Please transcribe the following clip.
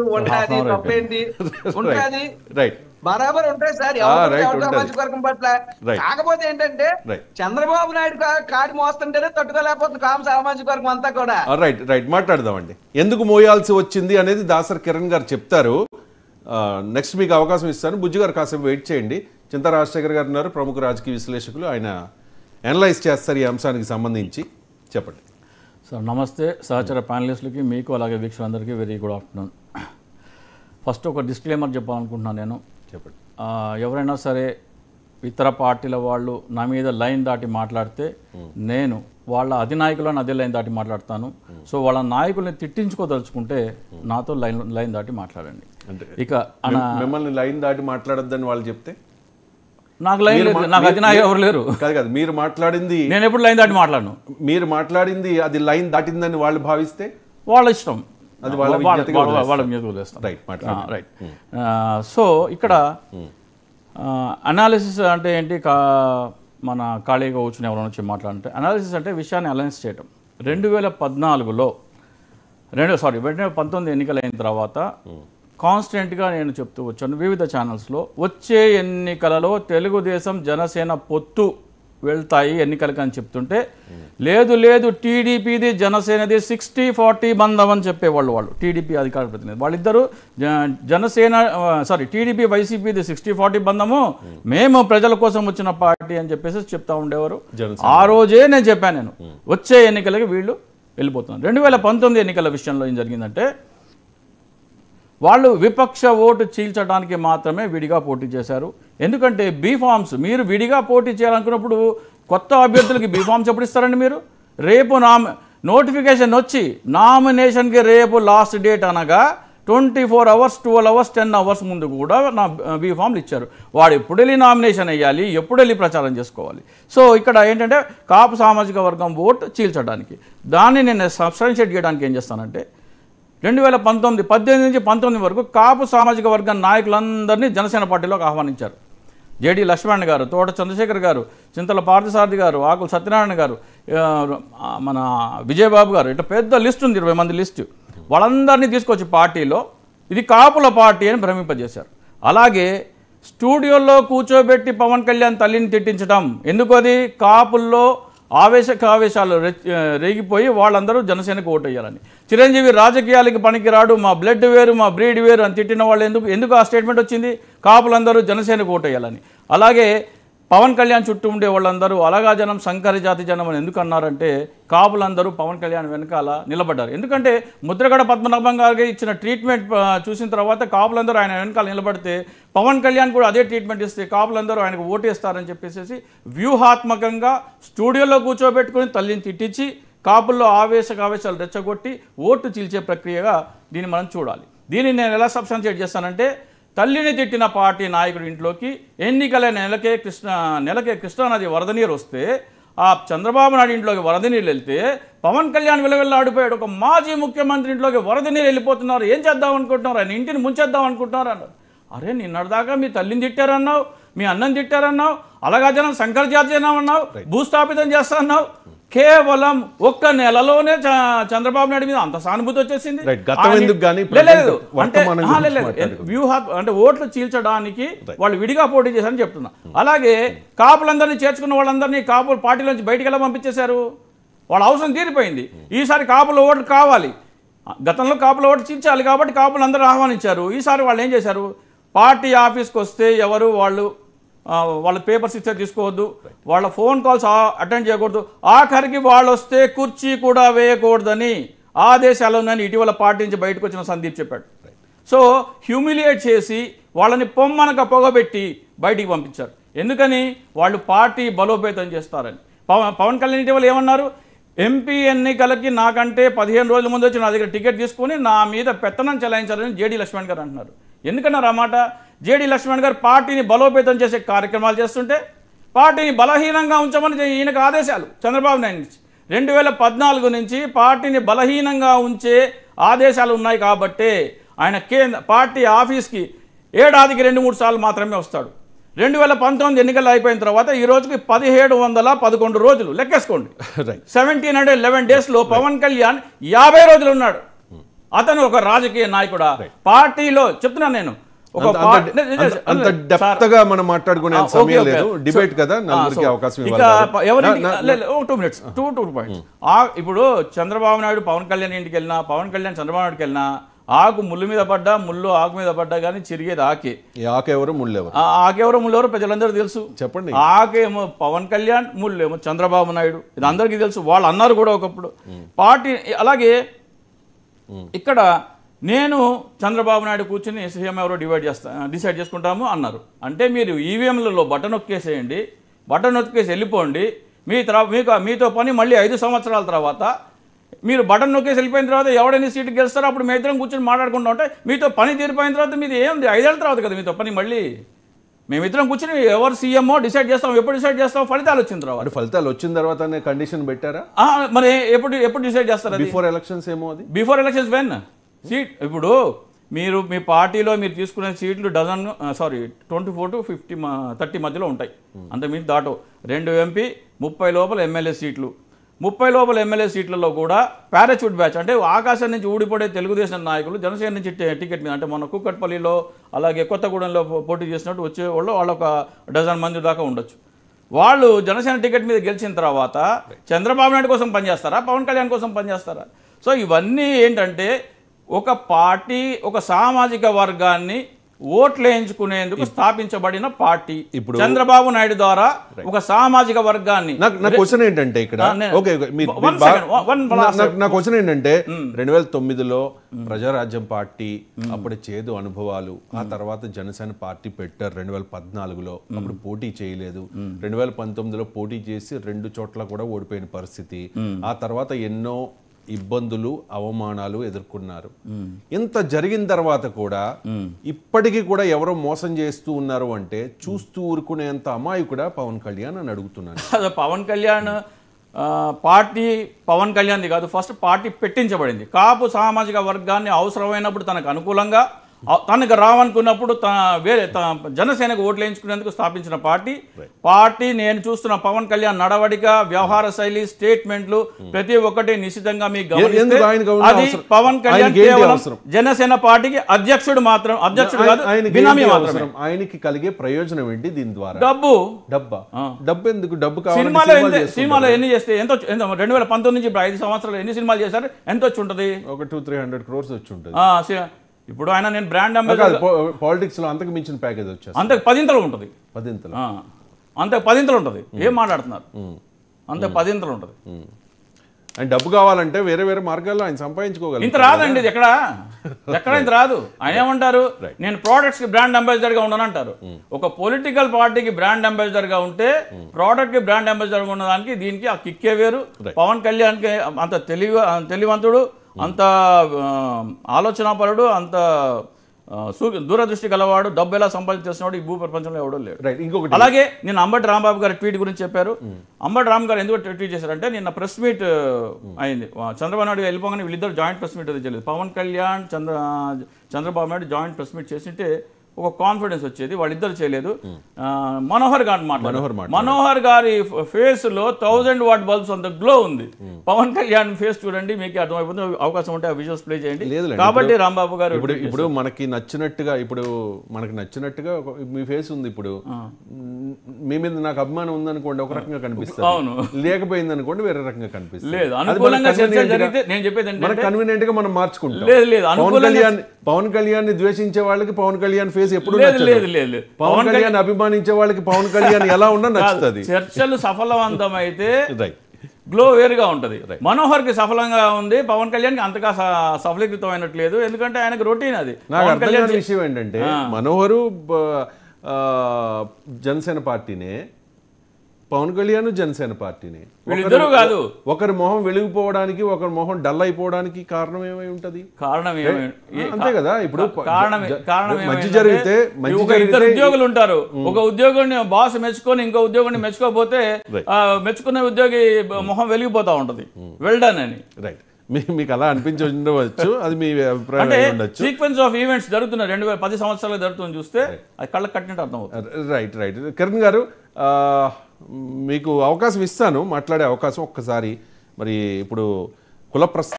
ఉంటది తప్పేంటి ఉంటది రైట్ బరాబర్ ఉంటాయి సార్ ఎవరు సామాజిక వర్గం పట్ల. కాకపోతే ఏంటంటే చంద్రబాబు నాయుడు కాడి మోస్తుంటేనే తట్టుకోలేకపోతుంది కామ సామాజిక వర్గం అంతా కూడా. రైట్ రైట్ మాట్లాడదామండి. ఎందుకు మోయాల్సి వచ్చింది అనేది దాసరి కిరణ్ గారు చెప్తారు. నెక్స్ట్ మీకు అవకాశం ఇస్తాను. బుజ్జి గారు కాసేపు వెయిట్ చేయండి. చింతా రాజశేఖర్ గారు ఉన్నారు, ప్రముఖ రాజకీయ విశ్లేషకులు. ఆయన అనలైజ్ చేస్తారు ఈ అంశానికి సంబంధించి. చెప్పండి సార్. నమస్తే సహచర ప్యానలిస్టులకి, మీకు అలాగే వీక్షకులందరికీ వెరీ గుడ్ ఆఫ్టర్నూన్. ఫస్ట్ ఒక డిస్క్లైమర్ చెప్పాలనుకుంటున్నాను నేను. చెప్పండి. ఎవరైనా సరే ఇతర పార్టీల వాళ్ళు నా మీద లైన్ దాటి మాట్లాడితే నేను వాళ్ళ అధినాయకులను అదే లైన్ దాటి మాట్లాడతాను. సో వాళ్ళ నాయకుల్ని తిట్టించుకోదలుచుకుంటే నాతో లైన్ దాటి మాట్లాడండి. ఇక మిమ్మల్ని లైన్ దాటి మాట్లాడొద్దని వాళ్ళు చెప్తే నాకు లైన్ లేదు, నాకు అధినాయకులు ఎవరు లేరు. కాదు కాదు, మీరు మాట్లాడింది నేను ఎప్పుడు లైన్ దాటి మాట్లాడను. మీరు మాట్లాడింది అది లైన్ దాటిందని వాళ్ళు భావిస్తే వాళ్ళ ఇష్టం, అది వాళ్ళ మీద వదిలేస్తాం. రైట్. సో ఇక్కడ అనాలిసిస్ అంటే ఏంటి? మన ఖాళీగా కూర్చుని ఎవరైనా వచ్చి మాట్లాడంటే అనాలిసిస్ అంటే విషయాన్ని అనలైజ్ చేయటం. 2014లో 2019 ఎన్నికలైన తర్వాత కాన్స్టెంట్గా నేను చెప్తూ వచ్చాను వివిధ ఛానల్స్లో, వచ్చే ఎన్నికలలో తెలుగుదేశం జనసేన పొత్తు వెళ్తాయి ఎన్నికలకి అని చెప్తుంటే, లేదు లేదు టీడీపీది జనసేనది 60-40 బంధం అని చెప్పేవాళ్ళు. వాళ్ళు టీడీపీ అధికార ప్రతినిధి వాళ్ళిద్దరూ టీడీపీ వైసీపీది 60-40 బంధము, మేము ప్రజల కోసం వచ్చిన పార్టీ అని చెప్పేసి చెప్తా ఉండేవారు. ఆ రోజే నేను చెప్పాను, నేను వచ్చే ఎన్నికలకి వీళ్ళు వెళ్ళిపోతున్నారు. 2019 ఎన్నికల విషయంలో ఏం జరిగిందంటే, వాళ్ళు విపక్ష ఓటు చీల్చడానికి మాత్రమే విడిగా పోటీ చేశారు. ఎందుకంటే బీఫామ్స్ మీరు విడిగా పోటీ చేయాలనుకున్నప్పుడు కొత్త అభ్యర్థులకి బీఫామ్స్ ఎప్పుడు ఇస్తారండి? మీరు రేపు నోటిఫికేషన్ వచ్చి నామినేషన్కి రేపు లాస్ట్ డేట్ అనగా 24 hours, 12 hours, 10 hours ముందు కూడా నా బీఫామ్లు ఇచ్చారు. వాడు ఎప్పుడు వెళ్ళి నామినేషన్ వేయాలి, ఎప్పుడు వెళ్ళి ప్రచారం చేసుకోవాలి. సో ఇక్కడ ఏంటంటే కాపు సామాజిక వర్గం ఓటు చీల్చడానికి, దాన్ని నేను సబ్స్టాన్షియేట్ చేయడానికి ఏం చేస్తానంటే, 18 నుంచి 19 వరకు కాపు సామాజిక వర్గం నాయకులందరినీ జనసేన పార్టీలోకి ఆహ్వానించారు. జేడి లక్ష్మణ్ గారు, తోట చంద్రశేఖర్ గారు, చింతల పార్థసారథి గారు, ఆకుల సత్యనారాయణ గారు, మన విజయబాబు గారు, ఇట్లా పెద్ద లిస్ట్ ఉంది, 20 మంది లిస్టు. వాళ్ళందరినీ తీసుకొచ్చి పార్టీలో ఇది కాపుల పార్టీ అని భ్రమింపజేశారు. అలాగే స్టూడియోలో కూర్చోబెట్టి పవన్ కళ్యాణ్ తల్లిని తిట్టించడం. ఎందుకు? అది కాపుల్లో ఆవేశాలు రేగిపోయి వాళ్ళందరూ జనసేనకు ఓటు వేయాలని. చిరంజీవి రాజకీయాలకి పనికిరాడు, మా బ్లడ్ వేరు, మా బ్రీడ్ వేరు అని తిట్టిన వాళ్ళు ఎందుకు ఆ స్టేట్మెంట్ వచ్చింది? కాపులందరూ జనసేనకు ఓటు వేయాలని. అలాగే పవన్ కళ్యాణ్ చుట్టూ ఉండే వాళ్ళందరూ అలాగా జనం సంకర జాతి జనం అని ఎందుకు అన్నారంటే, కాపులందరూ పవన్ కళ్యాణ్ వెనకాల నిలబడ్డారు. ఎందుకంటే ముద్రగడ పద్మనాభం గారికి ఇచ్చిన ట్రీట్మెంట్ చూసిన తర్వాత కాపులందరూ ఆయన వెనకాల నిలబడితే, పవన్ కళ్యాణ్ కూడా అదే ట్రీట్మెంట్ ఇస్తే కాపులందరూ ఆయనకు ఓటేస్తారని చెప్పేసి వ్యూహాత్మకంగా స్టూడియోలో కూర్చోబెట్టుకుని తల్లిని తిట్టించి కాపుల్లో ఆవేశాలు రెచ్చగొట్టి ఓటు చీల్చే ప్రక్రియగా దీన్ని మనం చూడాలి. దీన్ని నేను ఎలా సబ్స్టాన్షియేట్ చేస్తానంటే, తల్లిని తిట్టిన పార్టీ నాయకుడి ఇంట్లోకి ఎన్నికల నెలకే కృష్ణానది వరద నీరు వస్తే, ఆ చంద్రబాబు నాయుడు ఇంట్లోకి వరద నీళ్ళు వెళ్తే పవన్ కళ్యాణ్ విలవిల్లాడిపోయాడు. ఒక మాజీ ముఖ్యమంత్రి ఇంట్లోకి వరద నీరు వెళ్ళిపోతున్నారు, ఏం చేద్దాం అనుకుంటున్నారు? ఆయన ఇంటిని ముంచేద్దాం అనుకుంటున్నారు అన్నారు. అరే నిన్నటిదాకా మీ తల్లిని తిట్టారన్నావు, మీ అన్నం తిట్టారన్నావు, అలాగా జనం శంకర జాతి జనం అన్నావు, భూస్థాపితం చేస్తాన్నావు. కేవలం ఒక్క నెలలోనే చంద్రబాబు నాయుడు మీద అంత సానుభూతి వచ్చేసింది. అంటే ఓట్లు చీల్చడానికి వాళ్ళు విడిగా పోటీ చేశారని చెప్తున్నా. అలాగే కాపులందరినీ చేర్చుకున్న వాళ్ళందరినీ కాపుల పార్టీలోంచి బయటికి ఎలా పంపించేశారు? వాళ్ళ అవసరం తీరిపోయింది. ఈసారి కాపుల ఓట్లు కావాలి, గతంలో కాపుల ఓట్లు చీల్చాలి కాబట్టి కాపులందరూ ఆహ్వానించారు. ఈసారి వాళ్ళు ఏం చేశారు? పార్టీ ఆఫీస్కి వస్తే ఎవరు వాళ్ళ పేపర్స్ ఇస్తే తీసుకోవద్దు, వాళ్ళ ఫోన్ కాల్స్ అటెండ్ చేయకూడదు, ఆఖరికి వాళ్ళు వస్తే కుర్చీ కూడా వేయకూడదని ఆదేశాలు ఉన్నాయని ఇటీవల పార్టీ నుంచి బయటకు వచ్చిన సందీప్ చెప్పాడు. సో హ్యూమిలియేట్ చేసి వాళ్ళని పొమ్మనక పొగబెట్టి బయటికి పంపించారు. ఎందుకని? వాళ్ళు పార్టీ బలోపేతం చేస్తారని. పవన్ కళ్యాణ్ ఇటీవల ఏమన్నారు? ఎంపీ ఎన్నికలకి నాకంటే 15 రోజుల ముందు వచ్చి నా దగ్గర టికెట్ తీసుకుని నా మీద పెత్తనం చెలాయించారని జేడి లక్ష్మణ్ గారు అంటున్నారు. ఎందుకన్నారు ఆ మాట? జేడి లక్ష్మణ్ గారు పార్టీని బలోపేతం చేసే కార్యక్రమాలు చేస్తుంటే పార్టీని బలహీనంగా ఉంచమని ఈయనకు ఆదేశాలు చంద్రబాబు నాయుడు నుంచి 2014 నుంచి పార్టీని బలహీనంగా ఉంచే ఆదేశాలు ఉన్నాయి. కాబట్టే ఆయన పార్టీ ఆఫీస్కి ఏడాదికి 2-3 సార్లు మాత్రమే వస్తాడు. 2019 ఎన్నికలు అయిపోయిన తర్వాత ఈ రోజుకి 1711 రోజులు లెక్కేసుకోండి. 1711 డేస్లో పవన్ కళ్యాణ్ 50 రోజులు ఉన్నాడు. అతను ఒక రాజకీయ నాయకుడా? పార్టీలో చెప్తున్నాను నేను, అంత డెప్త్ గా మనం మాట్లాడుకునే సమయం లేదు, డిబేట్ కదా, నలుగురికి అవకాశం ఇవ్వాలి. 2 points. ఇప్పుడు చంద్రబాబు నాయుడు పవన్ కళ్యాణ్ ఇంటికి వెళ్ళినా, పవన్ కళ్యాణ్ చంద్రబాబు నాయుడుకి వెళ్ళినా, ఆకు ముళ్ళు మీద పడ్డా, ముళ్ళు ఆకు మీద పడ్డా కానీ చిరిగేది ఆకే. ఆకెవరు ముళ్ళెవరు? ఆకెవరు ముళ్ళెవరు ప్రజలందరూ తెలుసు. చెప్పండి. ఆకేమో పవన్ కళ్యాణ్, ముళ్ళేమో చంద్రబాబు నాయుడు. ఇది అందరికీ తెలుసు. వాళ్ళు అన్నారు కూడా ఒకప్పుడు పార్టీ. అలాగే ఇక్కడ నేను చంద్రబాబు నాయుడు కూర్చుని సీఎం ఎవరో డిసైడ్ చేసుకుంటాము అన్నారు. అంటే మీరు ఈవీఎంలలో బటన్ నొక్కేసేయండి, బటన్ నొక్కేసి వెళ్ళిపోండి, మీతో పని మళ్ళీ 5 సంవత్సరాల తర్వాత మీరు బటన్ నొక్కేసి వెళ్ళిపోయిన తర్వాత ఎవడైనా సీటు గెలుస్తారో అప్పుడు మీ ఇద్దరం కూర్చొని మాట్లాడుకుంటూ ఉంటే మీతో పని తీరిపోయిన తర్వాత మీది ఏముంది, 5 ఏళ్ళ తర్వాత కదా మీతో పని. మళ్ళీ మేమిద్దరం కూర్చొని ఎవరు సీఎంఓ డిసైడ్ చేస్తాం, ఎప్పుడు డిసైడ్ చేస్తాం, ఫలితాలు వచ్చిన తర్వాత. ఫలితాలు వచ్చిన తర్వాత కండిషన్ పెట్టారా? మరి ఎప్పుడు డిసైడ్ చేస్తారు? బిఫోర్ ఎలక్షన్స్ ఏమో. అది బిఫోర్ ఎలక్షన్స్ వెన్ సీట్. ఇప్పుడు మీరు మీ పార్టీలో మీరు తీసుకునే సీట్లు 24 to 30 మధ్యలో ఉంటాయి. అంత మీరు దాటో 2 ఎంపీ 30 లోపల ఎమ్మెల్యే సీట్లు. 30 లోపల ఎమ్మెల్యే సీట్లలో కూడా పారాచూట్ బ్యాచ్, అంటే ఆకాశం నుంచి ఊడిపడే తెలుగుదేశం నాయకులు జనసేన నుంచి టికెట్ మీద, అంటే మన కూకట్పల్లిలో అలాగే కొత్తగూడెంలో పోటీ చేసినట్టు వచ్చేవాళ్ళు వాళ్ళు ఒక 12 మంది దాకా ఉండొచ్చు. వాళ్ళు జనసేన టికెట్ మీద గెలిచిన తర్వాత చంద్రబాబు నాయుడు కోసం పనిచేస్తారా, పవన్ కళ్యాణ్ కోసం పనిచేస్తారా? సో ఇవన్నీ ఏంటంటే ఒక పార్టీ ఒక సామాజిక వర్గాన్ని ఓట్లు వేయించుకునేందుకు స్థాపించబడిన పార్టీ. ఇప్పుడు చంద్రబాబు నాయుడు ద్వారా ఒక సామాజిక వర్గాన్ని. నా క్వశ్చన్ ఏంటంటే ఇక్కడ నా క్వశ్చన్ ఏంటంటే 2009లో ప్రజారాజ్యం పార్టీ అప్పుడు చేదు అనుభవాలు, ఆ తర్వాత జనసేన పార్టీ పెట్టారు 2014లో, అప్పుడు పోటీ చేయలేదు. 2019లో పోటీ చేసి 2 చోట్ల కూడా ఓడిపోయిన పరిస్థితి. ఆ తర్వాత ఎన్నో ఇబ్బందులు అవమానాలు ఎదుర్కొన్నారు. ఇంత జరిగిన తర్వాత కూడా ఇప్పటికీ కూడా ఎవరో మోసం చేస్తూ ఉన్నారు అంటే చూస్తూ ఊరుకునేంత అమాయకుడా పవన్ కళ్యాణ్ అని అడుగుతున్నాను. పవన్ కళ్యాణ్ పార్టీ పవన్ కళ్యాణ్ది కాదు, ఫస్ట్ పార్టీ పెట్టించబడింది. కాపు సామాజిక వర్గాన్ని అవసరమైనప్పుడు తనకు అనుకూలంగా తనకు రావనుకున్నప్పుడు జనసేనకు ఓట్లు వేయించుకునేందుకు స్థాపించిన పార్టీ. నేను చూస్తున్న పవన్ కళ్యాణ్ నడవడిక, వ్యవహార శైలి, స్టేట్మెంట్లు ప్రతి ఒక్కటి నిశ్చితంగా మీకు గమనిస్తే అది పవన్ కళ్యాణ్ కేవలం జనసేన పార్టీకి అధ్యక్షుడు కాదు, బినామీ మాత్రమే. ఆయనకి కలిగే ప్రయోజనం ఏంటి దీని ద్వారా? డబ్బు ఎందుకు? డబ్బు సినిమాలో ఎన్ని చేస్తే ఎంతో 2019 నుంచి 5 సంవత్సరాలు ఎన్ని సినిమాలు చేశారు, ఎంత వచ్చి ఉంటుంది? ఒక 200-300 crores వచ్చి ఉంటుంది. ఇప్పుడు ఆయన నేను బ్రాండ్ అంబాసిడర్, పాలిటిక్స్ లో అంతకు మించిన ప్యాకేజ్ వచ్చేది, అంతకు 10 ఉంటుంది. అంతకు 10 ఉంటుంది. ఏం మాట్లాడుతున్నారు? అంత 10 ఉంటుంది. ఆయన డబ్బు కావాలంటే వేరే వేరే మార్గాల్లో ఆయన సంపాదించుకోగలరు. ఇంత రాదండి, ఇది ఎక్కడ ఇంత రాదు. ఆయన ఏమంటారు, నేను ప్రోడక్ట్స్ కి బ్రాండ్ అంబాసిడర్ గా ఉండను అంటారు. ఒక పొలిటికల్ పార్టీకి బ్రాండ్ అంబాసిడర్ గా ఉంటే ప్రోడక్ట్ కి బ్రాండ్ అంబాసిడర్ గా ఉన్నదానికి దీనికి ఆ కిక్కే వేరు. పవన్ కళ్యాణ్ కి అంత తెలివంతుడు, అంత ఆలోచనాపరుడు, అంత దూరదృష్టి గలవాడు, డబ్బు ఎలా సంపాదించేసినవాడు ఈ భూ ప్రపంచంలో ఎవడో లేడు. అలాగే నేను అంబటి రాంబాబు గారి ట్వీట్ గురించి చెప్పారు. అంబటి రామ్ గారు ఎందుకు ట్వీట్ చేశారంటే, నిన్న ప్రెస్ మీట్ అయింది, చంద్రబాబు నాయుడు వెళ్ళిపోగానే వీళ్ళిద్దరు జాయింట్ ప్రెస్ మీట్ అది చేయలేదు. Pawan Kalyan Chandrababu Naidu joint press meet చేసింటే ఒక కాన్ఫిడెన్స్ వచ్చేది, వాళ్ళిద్దరు చేయలేదు. మనోహర్ గారు మనోహర్ గారి ఫేస్ లో 1000 watt బల్బ్స్ అంత గ్లో ఉంది. పవన్ కళ్యాణ్ ఫేస్ చూడండి, మీకు అర్థమైపోతుంది. అవకాశం ఉంటే ఆ విజువల్స్ ప్లే చేయండి. కాబట్టి రాంబాబు గారు ఇప్పుడు మనకి నచ్చినట్టుగా మీ ఫేస్ ఉంది. ఇప్పుడు మీ మీద నాకు అభిమానం ఉందనుకోండి, ఒక రకంగా కనిపిస్తుంది. అవును, లేకపోయింది అనుకోండి వేరే రకంగా కనిపిస్తుంది. లేదు, అనుకూలంగా జరిగితే నేను చెప్పేది కన్వీనియంట్ గా మనం మార్చుకుంటాం. లేదు, పవన్ కళ్యాణ్ ని ద్వేషించే వాళ్ళకి పవన్ కళ్యాణ్ ఫేస్ ఎప్పుడు పవన్ కళ్యాణ్ అభిమానించే వాళ్ళకి పవన్ కళ్యాణ్ ఎలా ఉన్నా నచ్చుతుంది. చర్చలు సఫలవంతమైతే గ్లో వేరుగా ఉంటది. మనోహర్ కి సఫలంగా ఉంది, పవన్ కళ్యాణ్ కి అంతగా సఫలీకృతం అయినట్లేదు. ఎందుకంటే ఆయనకు రొటీన్ అది. నాకు అర్థం కాని విషయం ఏంటంటే, మనోహరు జనసేన పార్టీనే, పవన్ కళ్యాణ్ జనసేన పార్టీని, వీళ్ళిద్దరూ కాదు. ఒకరి మొహం వెలిగిపోవడానికి ఒకరి మొహం డల్ అయిపోవడానికి కారణం ఏమై ఉంటది? అంతే కదా. ఇప్పుడు మంచి జరిగితే ఇద్దరు ఉద్యోగులు ఉంటారు, ఒక ఉద్యోగిని బాస్ మెచ్చుకొని ఇంకో ఉద్యోగిని మెచ్చుకోకపోతే మెచ్చుకునే ఉద్యోగి మొహం వెలిగిపోతా ఉంటది, వెల్ డన్ అని. రైట్, మీకు అలా అనిపించి ఉండవచ్చు, అది మీ అభిప్రాయం ఉండొచ్చు. సీక్వెన్స్ ఆఫ్ ఈవెంట్స్ జరుగుతున్న 2010 సంవత్సరాలు జరుగుతుంది చూస్తే అది కళ్ళకి కట్టినట్టు అర్థం అవుతుంది. రైట్. కిరణ్ గారు, మీకు అవకాశం ఇస్తాను, మాట్లాడే అవకాశం. ఒక్కసారి మరి ఇప్పుడు కుల